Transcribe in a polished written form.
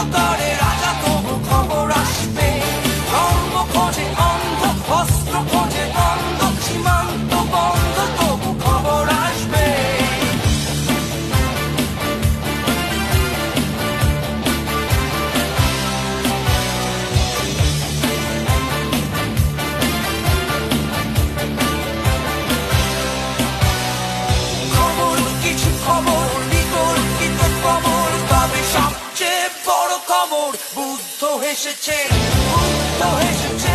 অন্ধকারে রাজা তবু খবর আসবে, ধর্ম খোঁজে অন্ধ, অস্ত্র খোঁজে বন্ধ, সীমান্ত বন্ধ তবু খবর আসবে। খবর কিছু খবর বিতর্কিত খবর, তবে সবচেয়ে বড় খবর বুদ্ধ হেসেছে, বুদ্ধ হেসেছে।